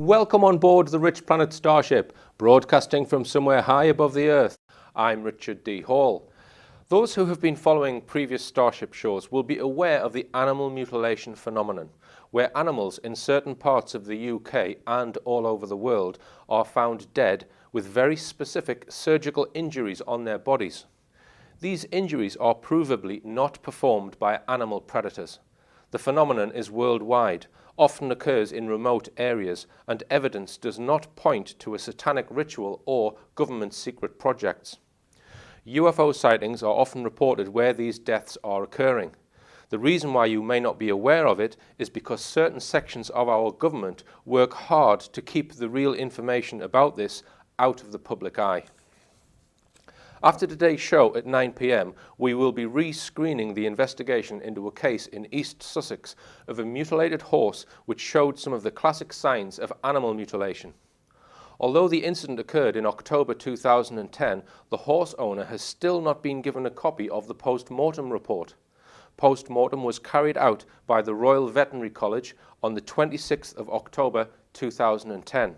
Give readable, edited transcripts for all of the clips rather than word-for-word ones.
Welcome on board the Rich Planet Starship, broadcasting from somewhere high above the Earth. I'm Richard D. Hall. Those who have been following previous Starship shows will be aware of the animal mutilation phenomenon, where animals in certain parts of the UK and all over the world are found dead with very specific surgical injuries on their bodies. These injuries are provably not performed by animal predators. The phenomenon is worldwide, often occurs in remote areas, and evidence does not point to a satanic ritual or government secret projects. UFO sightings are often reported where these deaths are occurring. The reason why you may not be aware of it is because certain sections of our government work hard to keep the real information about this out of the public eye. After today's show at 9 p.m, we will be re-screening the investigation into a case in East Sussex of a mutilated horse which showed some of the classic signs of animal mutilation. Although the incident occurred in October 2010, the horse owner has still not been given a copy of the post-mortem report. Post-mortem was carried out by the Royal Veterinary College on the 26th of October 2010.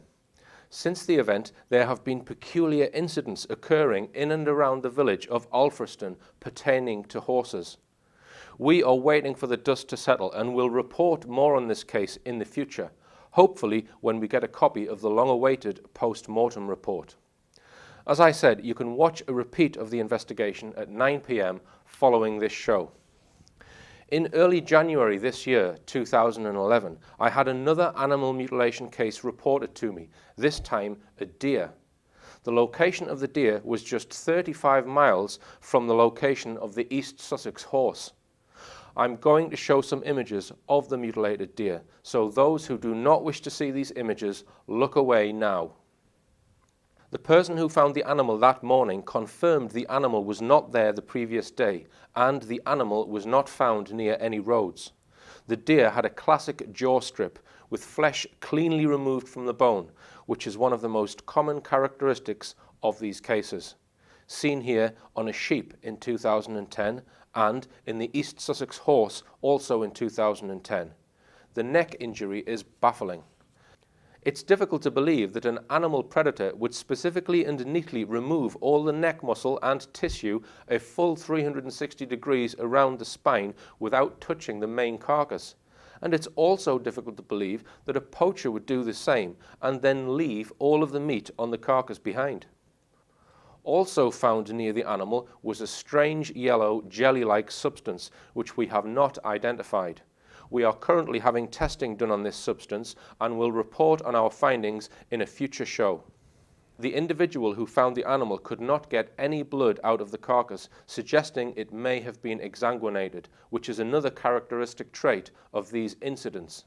Since the event, there have been peculiar incidents occurring in and around the village of Alfriston pertaining to horses. We are waiting for the dust to settle and will report more on this case in the future, hopefully when we get a copy of the long-awaited post-mortem report. As I said, you can watch a repeat of the investigation at 9 p.m. following this show. In early January this year, 2011, I had another animal mutilation case reported to me, this time a deer. The location of the deer was just 35 miles from the location of the East Sussex horse. I'm going to show some images of the mutilated deer, so those who do not wish to see these images, look away now. The person who found the animal that morning confirmed the animal was not there the previous day, and the animal was not found near any roads. The deer had a classic jaw strip, with flesh cleanly removed from the bone, which is one of the most common characteristics of these cases. Seen here on a sheep in 2010, and in the East Sussex horse also in 2010. The neck injury is baffling. It's difficult to believe that an animal predator would specifically and neatly remove all the neck muscle and tissue a full 360 degrees around the spine without touching the main carcass. And it's also difficult to believe that a poacher would do the same and then leave all of the meat on the carcass behind. Also found near the animal was a strange yellow jelly-like substance which we have not identified. We are currently having testing done on this substance and will report on our findings in a future show. The individual who found the animal could not get any blood out of the carcass, suggesting it may have been exsanguinated, which is another characteristic trait of these incidents.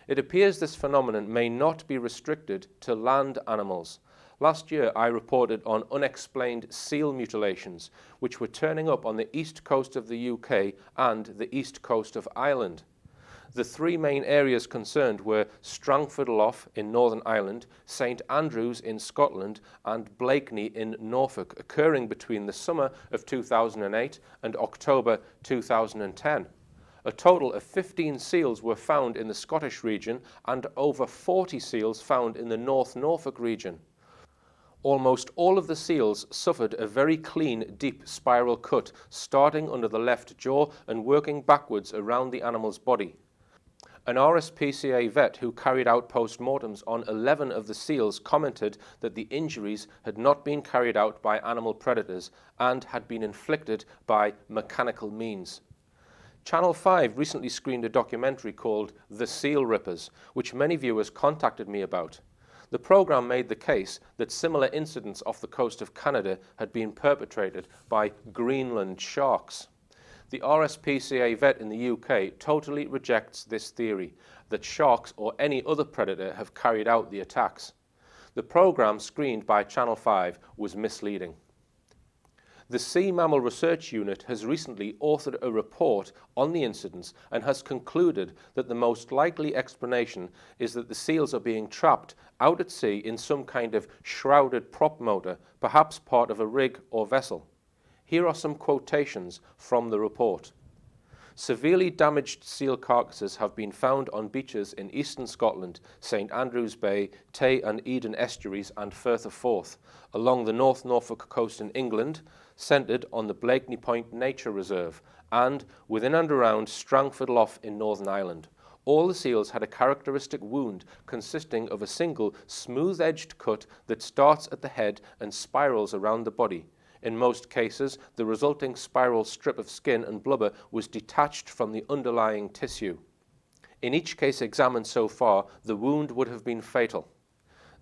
It appears this phenomenon may not be restricted to land animals. Last year I reported on unexplained seal mutilations, which were turning up on the east coast of the UK and the east coast of Ireland. The three main areas concerned were Strangford Lough in Northern Ireland, St Andrews in Scotland and Blakeney in Norfolk, occurring between the summer of 2008 and October 2010. A total of 15 seals were found in the Scottish region and over 40 seals found in the North Norfolk region. Almost all of the seals suffered a very clean, deep spiral cut, starting under the left jaw and working backwards around the animal's body. An RSPCA vet who carried out post-mortems on 11 of the seals commented that the injuries had not been carried out by animal predators and had been inflicted by mechanical means. Channel 5 recently screened a documentary called The Seal Rippers, which many viewers contacted me about. The program made the case that similar incidents off the coast of Canada had been perpetrated by Greenland sharks. The RSPCA vet in the UK totally rejects this theory that sharks or any other predator have carried out the attacks. The program screened by Channel 5 was misleading. The Sea Mammal Research Unit has recently authored a report on the incidents and has concluded that the most likely explanation is that the seals are being trapped out at sea in some kind of shrouded prop motor, perhaps part of a rig or vessel. Here are some quotations from the report. Severely damaged seal carcasses have been found on beaches in eastern Scotland, St Andrews Bay, Tay and Eden estuaries and Firth of Forth, along the North Norfolk coast in England, centred on the Blakeney Point Nature Reserve, and within and around Strangford Lough in Northern Ireland. All the seals had a characteristic wound consisting of a single smooth-edged cut that starts at the head and spirals around the body. In most cases, the resulting spiral strip of skin and blubber was detached from the underlying tissue. In each case examined so far, the wound would have been fatal.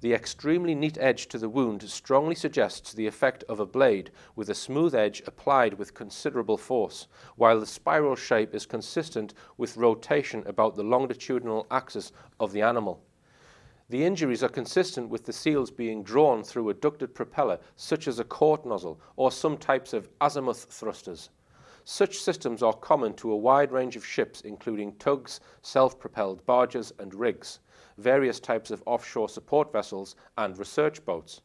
The extremely neat edge to the wound strongly suggests the effect of a blade with a smooth edge applied with considerable force, while the spiral shape is consistent with rotation about the longitudinal axis of the animal. The injuries are consistent with the seals being drawn through a ducted propeller, such as a quart nozzle or some types of azimuth thrusters. Such systems are common to a wide range of ships, including tugs, self-propelled barges and rigs, various types of offshore support vessels and research boats.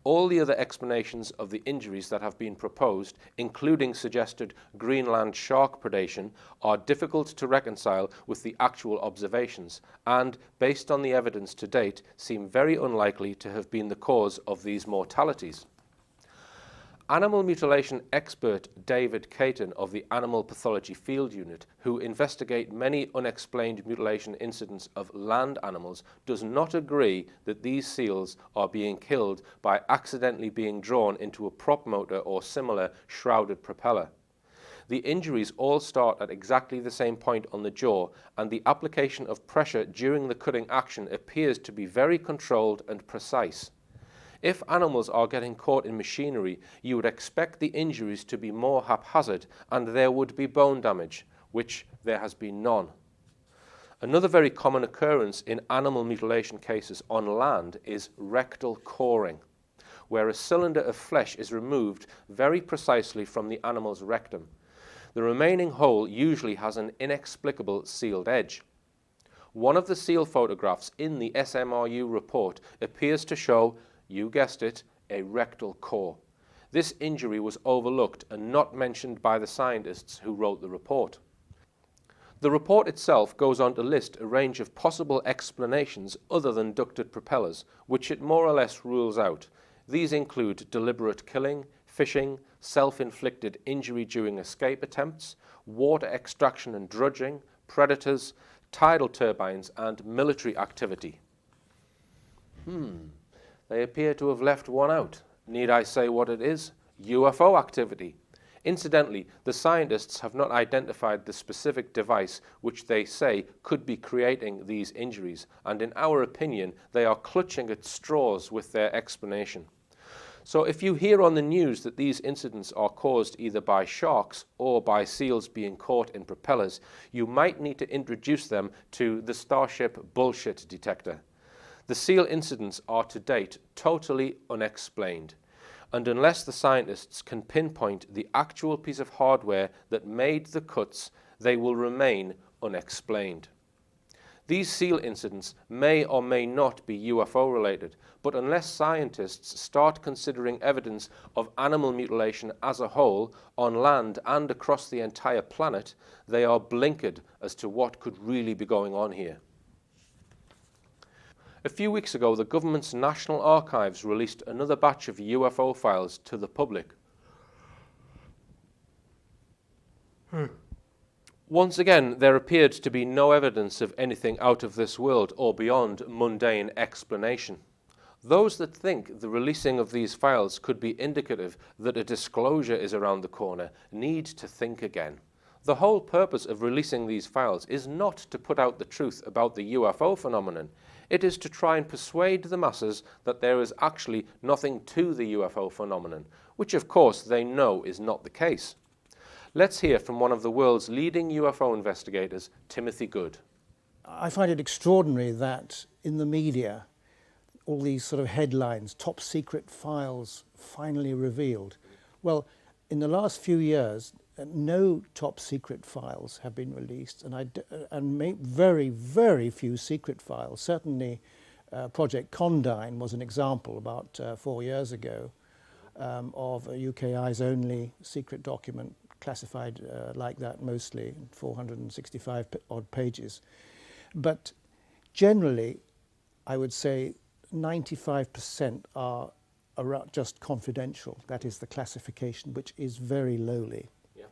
All the other explanations of the injuries that have been proposed, including suggested Greenland shark predation, are difficult to reconcile with the actual observations and, based on the evidence to date, seem very unlikely to have been the cause of these mortalities. Animal mutilation expert David Caton of the Animal Pathology Field Unit, who investigate many unexplained mutilation incidents of land animals, does not agree that these seals are being killed by accidentally being drawn into a prop motor or similar shrouded propeller. The injuries all start at exactly the same point on the jaw, and the application of pressure during the cutting action appears to be very controlled and precise. If animals are getting caught in machinery, you would expect the injuries to be more haphazard and there would be bone damage, which there has been none. Another very common occurrence in animal mutilation cases on land is rectal coring, where a cylinder of flesh is removed very precisely from the animal's rectum. The remaining hole usually has an inexplicable sealed edge. One of the seal photographs in the SMRU report appears to show, you guessed it, a rectal core. This injury was overlooked and not mentioned by the scientists who wrote the report. The report itself goes on to list a range of possible explanations other than ducted propellers, which it more or less rules out. These include deliberate killing, fishing, self-inflicted injury during escape attempts, water extraction and drudging, predators, tidal turbines, and military activity. They appear to have left one out. Need I say what it is? UFO activity. Incidentally, the scientists have not identified the specific device which they say could be creating these injuries, and in our opinion, they are clutching at straws with their explanation. So if you hear on the news that these incidents are caused either by sharks or by seals being caught in propellers, you might need to introduce them to the Starship bullshit detector. The seal incidents are to date totally unexplained, and unless the scientists can pinpoint the actual piece of hardware that made the cuts, they will remain unexplained. These seal incidents may or may not be UFO related, but unless scientists start considering evidence of animal mutilation as a whole, on land and across the entire planet, they are blinkered as to what could really be going on here. A few weeks ago, the government's National Archives released another batch of UFO files to the public. Once again, there appeared to be no evidence of anything out of this world or beyond mundane explanation. Those that think the releasing of these files could be indicative that a disclosure is around the corner need to think again. The whole purpose of releasing these files is not to put out the truth about the UFO phenomenon. It is to try and persuade the masses that there is actually nothing to the UFO phenomenon, which of course they know is not the case. Let's hear from one of the world's leading UFO investigators, Timothy Good. I find it extraordinary that in the media, all these sort of headlines, top secret files finally revealed. Well, in the last few years, no top secret files have been released, and very, very few secret files. Certainly, Project Condign was an example about 4 years ago of a UK eyes only secret document classified like that mostly, 465 odd pages. But generally, I would say 95% are just confidential. That is the classification, which is very lowly. Yeah.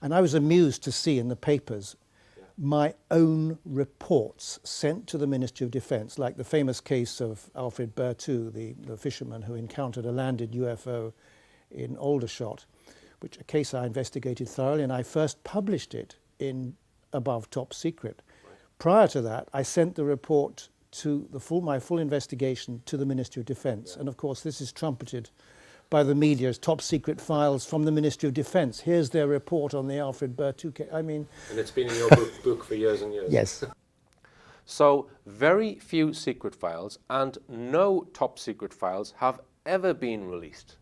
And I was amused to see in the papers my own reports sent to the Ministry of Defence, like the famous case of Alfred Berthoud, the fisherman who encountered a landed UFO in Aldershot, which a case I investigated thoroughly, and I first published it in Above Top Secret. Right. Prior to that, I sent the report to my full investigation to the Ministry of Defence. Yeah. And of course, this is trumpeted by the media as top secret files from the Ministry of Defence. Here's their report on the Alfred Berthoud case. I mean... And it's been in your book for years and years. Yes. So, very few secret files and no top secret files have ever been released.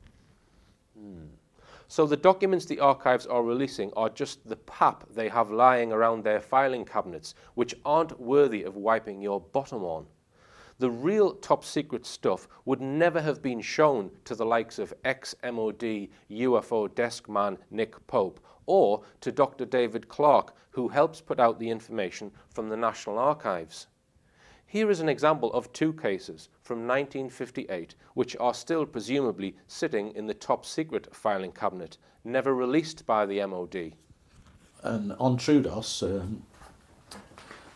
So the documents the archives are releasing are just the pap they have lying around their filing cabinets, which aren't worthy of wiping your bottom on. The real top secret stuff would never have been shown to the likes of ex-MOD UFO desk man Nick Pope, or to Dr. David Clarke, who helps put out the information from the National Archives. Here is an example of two cases from 1958, which are still presumably sitting in the top secret filing cabinet, never released by the MOD. And on Troodos,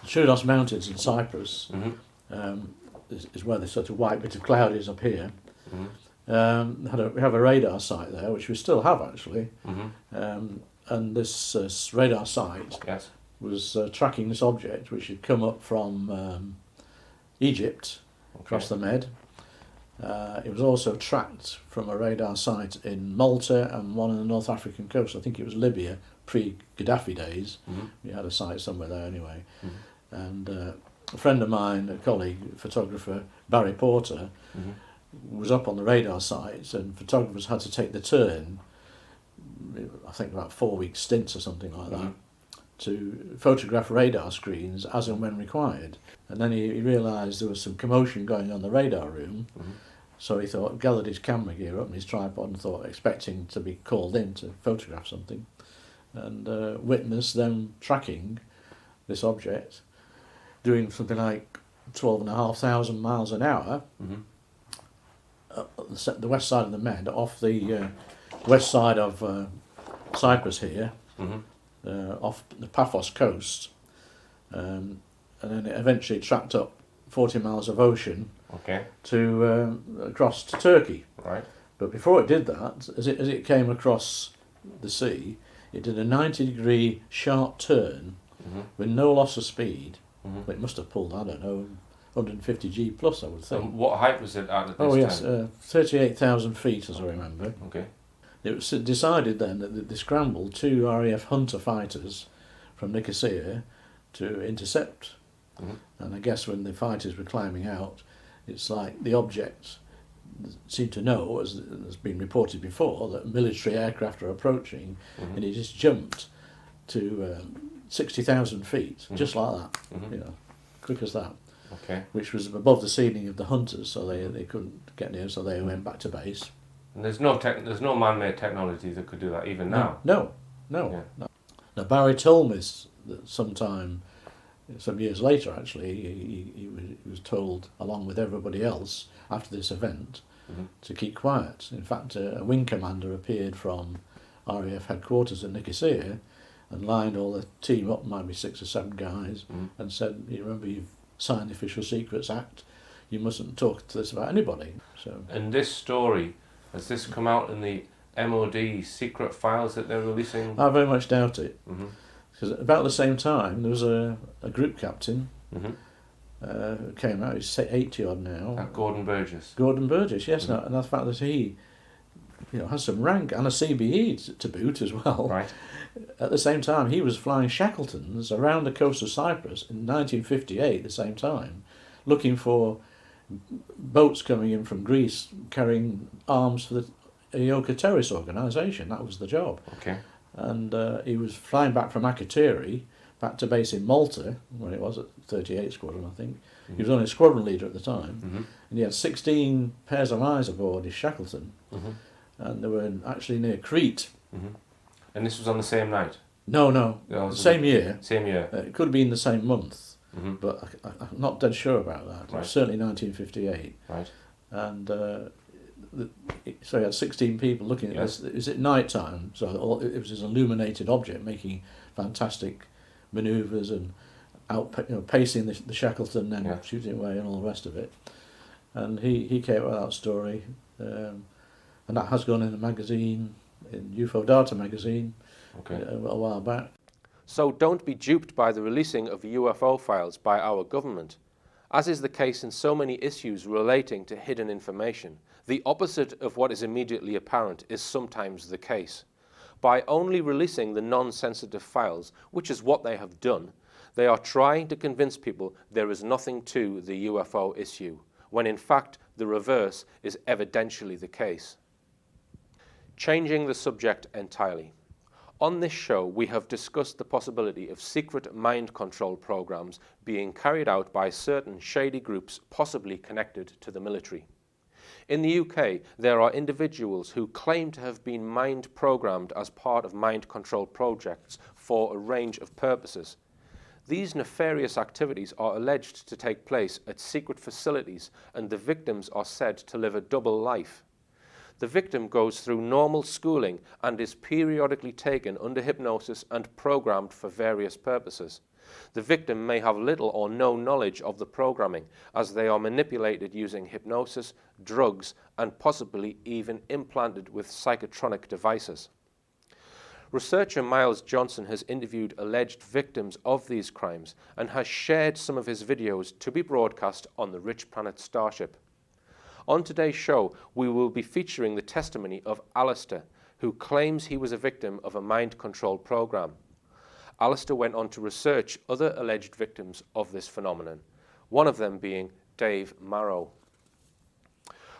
Troodos Mountains in Cyprus, is where this sort of white bit of cloud is up here. We have a radar site there, which we still have actually. And this radar site was tracking this object, which had come up from Egypt, across the Med. It was also tracked from a radar site in Malta and one on the North African coast. I think it was Libya, pre-Gaddafi days. We had a site somewhere there anyway. And a friend of mine, a colleague, photographer, Barry Porter, was up on the radar sites, and photographers had to take the turn, I think about 4-week stints or something like that, to photograph radar screens as and when required. And then he realised there was some commotion going on in the radar room, so he gathered his camera gear up and his tripod and thought, expecting to be called in to photograph something, and witnessed them tracking this object, doing something like 12,500 miles an hour, the west side of the Med, off the west side of Cyprus here, off the Paphos coast, and then it eventually tracked up 40 miles of ocean to across to Turkey. Right. But before it did that, as it came across the sea, it did a 90-degree sharp turn with no loss of speed. It must have pulled, I don't know, 150 G plus, I would think. And what height was it at this time? Oh yes, 38,000 feet, as I remember. Okay. It was decided then that they scrambled 2 RAF Hunter fighters from Nicosia to intercept. And I guess when the fighters were climbing out, it's like the object seemed to know, as has been reported before, that military aircraft are approaching, and he just jumped to 60,000 feet, just like that, you know, quick as that. Okay. Which was above the ceiling of the Hunters, so they couldn't get near, so they went back to base. And there's no man-made technology that could do that even now. No. Now Barry told me that some years later actually, he was told, along with everybody else, after this event, to keep quiet. In fact, a wing commander appeared from RAF headquarters in Nicosia and lined all the team up, might be 6 or 7 guys, and said, "You remember, you've signed the Official Secrets Act, you mustn't talk to this about anybody." So. And this story, has this come out in the MOD secret files that they're releasing? I very much doubt it. Because about the same time, there was a group captain who came out, he's 80 odd now. Gordon Burgess. Gordon Burgess, yes, and the fact that he has some rank, and a CBE to boot as well. Right. At the same time, he was flying Shackletons around the coast of Cyprus in 1958, at the same time, looking for boats coming in from Greece carrying arms for the Ioka terrorist organisation. That was the job. Okay. And he was flying back from Akrotiri, back to base in Malta, when it was at 38 Squadron, I think. He was only a squadron leader at the time. And he had 16 pairs of eyes aboard his Shackleton. And they were actually near Crete. And this was on the same night? No, no, Oh, same year. Same year. It could have been the same month, but I'm not dead sure about that. Right. It's certainly 1958. Right. And so he had 16 people looking at this. Is it night time? So it was this illuminated object making fantastic manoeuvres and pacing the Shackleton and then shooting it away and all the rest of it. And he came up with that story, and that has gone in a magazine, in UFO Data magazine, a while back. So don't be duped by the releasing of UFO files by our government. As is the case in so many issues relating to hidden information, the opposite of what is immediately apparent is sometimes the case. By only releasing the non-sensitive files, which is what they have done, they are trying to convince people there is nothing to the UFO issue, when in fact the reverse is evidentially the case. Changing the subject entirely. On this show, we have discussed the possibility of secret mind control programs being carried out by certain shady groups possibly connected to the military. In the UK, there are individuals who claim to have been mind programmed as part of mind control projects for a range of purposes. These nefarious activities are alleged to take place at secret facilities, and the victims are said to live a double life. The victim goes through normal schooling and is periodically taken under hypnosis and programmed for various purposes. The victim may have little or no knowledge of the programming, as they are manipulated using hypnosis, drugs, and possibly even implanted with psychotronic devices. Researcher Miles Johnston has interviewed alleged victims of these crimes and has shared some of his videos to be broadcast on the Rich Planet Starship. On today's show, we will be featuring the testimony of Alistair, who claims he was a victim of a mind control program. Alistair went on to research other alleged victims of this phenomenon, one of them being Dave Marrow.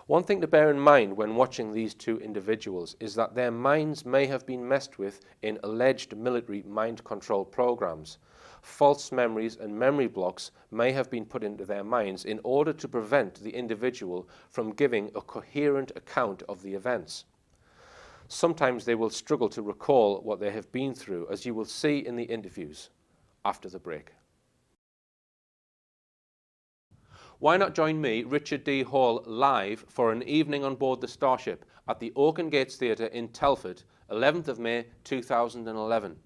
One thing to bear in mind when watching these two individuals is that their minds may have been messed with in alleged military mind control programs. False memories and memory blocks may have been put into their minds in order to prevent the individual from giving a coherent account of the events. Sometimes they will struggle to recall what they have been through, as you will see in the interviews after the break. Why not join me, Richard D. Hall, live for an evening on board the Starship at the Oaken Gates Theatre in Telford, 11th of May 2011.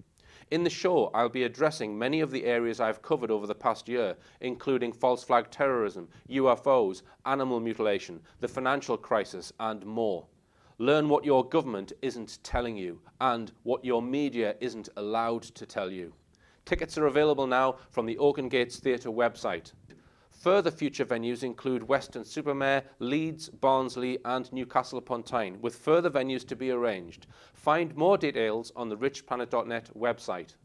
In the show, I'll be addressing many of the areas I've covered over the past year, including false flag terrorism, UFOs, animal mutilation, the financial crisis, and more. Learn what your government isn't telling you and what your media isn't allowed to tell you. Tickets are available now from the Oaken Gates Theatre website. Further future venues include Weston-super-Mare, Leeds, Barnsley and Newcastle upon Tyne, with further venues to be arranged. Find more details on the richplanet.net website.